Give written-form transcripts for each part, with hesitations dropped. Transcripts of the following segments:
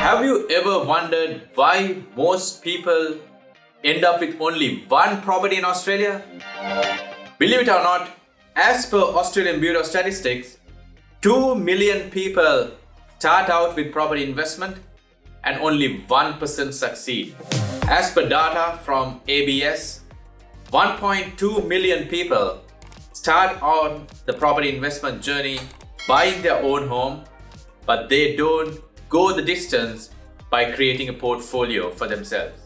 Have you ever wondered why most people end up with only one property in Australia? Believe it or not, as per Australian Bureau of Statistics, 2 million people start out with property investment and only 1% succeed. As per data from ABS, 1.2 million people start on the property investment journey buying their own home, but they don't go the distance by creating a portfolio for themselves.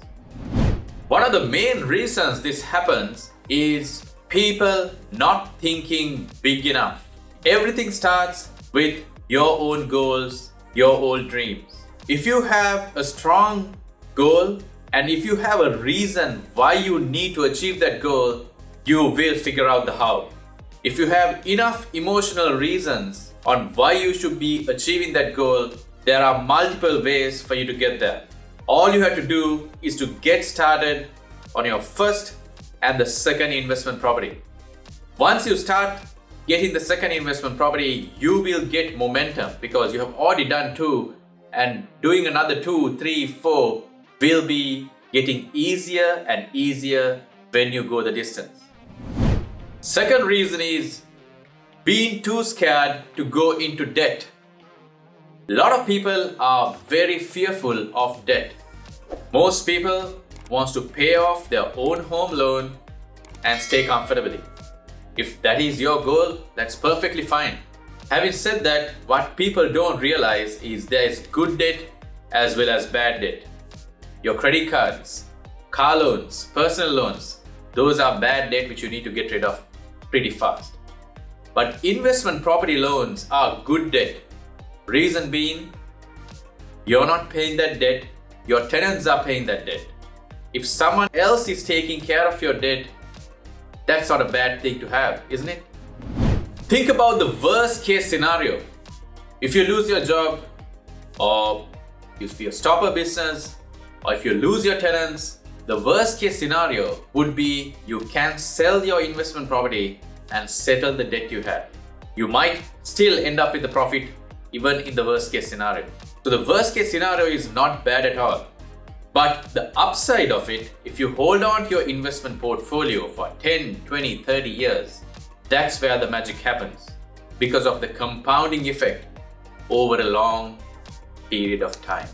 One of the main reasons this happens is people not thinking big enough. Everything starts with your own goals, your own dreams. If you have a strong goal and if you have a reason why you need to achieve that goal, you will figure out the how. If you have enough emotional reasons on why you should be achieving that goal, there are multiple ways for you to get there. All you have to do is to get started on your first and the second investment property. Once you start getting the second investment property, you will get momentum because you have already done two, and doing another 2, 3, 4 will be getting easier and easier when you go the distance. Second reason is being too scared to go into debt. A lot of people are very fearful of debt. Most people want to pay off their own home loan and stay comfortably. If that is your goal, that's perfectly fine. Having said that, what people don't realize is there is good debt as well as bad debt. Your credit cards, car loans, personal loans, those are bad debt which you need to get rid of pretty fast. But investment property loans are good debt. Reason being, you're not paying that debt, your tenants are paying that debt. If someone else is taking care of your debt, that's not a bad thing to have, isn't it? Think about the worst case scenario. If you lose your job, or if you stop a business, or if you lose your tenants, the worst case scenario would be you can sell your investment property and settle the debt you have. You might still end up with a profit even in the worst case scenario. So the worst case scenario is not bad at all. But the upside of it, if you hold on to your investment portfolio for 10, 20, 30 years, that's where the magic happens because of the compounding effect over a long period of time.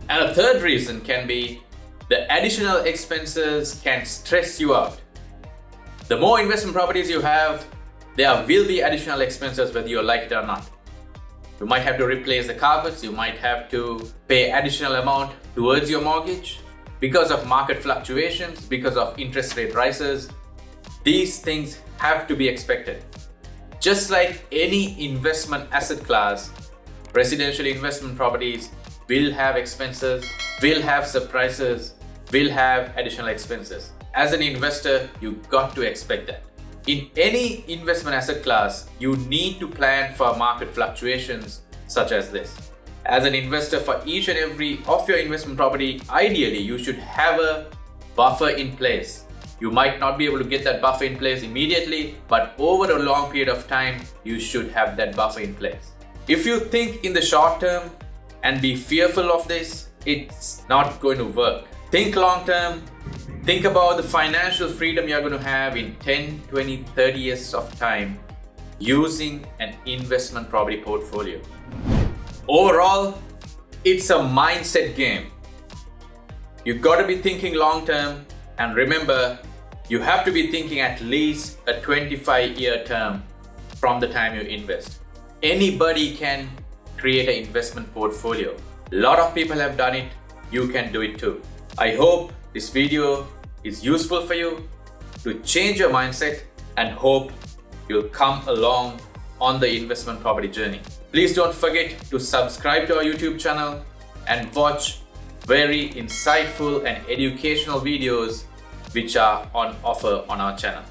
And a third reason can be the additional expenses can stress you out. The more investment properties you have, there will be additional expenses whether you like it or not. You might have to replace the carpets, you might have to pay additional amount towards your mortgage because of market fluctuations, because of interest rate rises. These things have to be expected. Just like any investment asset class, residential investment properties will have expenses, will have surprises, will have additional expenses. As an investor, you got to expect that. In any investment asset class, you need to plan for market fluctuations such as this. As an investor, for each and every of your investment property, ideally you should have a buffer in place. You might not be able to get that buffer in place immediately, but over a long period of time, you should have that buffer in place. If you think in the short term and be fearful of this, it's not going to work. Think long term. Think about the financial freedom you're going to have in 10, 20, 30 years of time using an investment property portfolio. Overall, it's a mindset game. You've got to be thinking long term, and remember, you have to be thinking at least a 25-year term from the time you invest. Anybody can create an investment portfolio. A lot of people have done it. You can do it too. I hope this video is useful for you to change your mindset and hope you'll come along on the investment property journey. Please don't forget to subscribe to our YouTube channel and watch very insightful and educational videos which are on offer on our channel.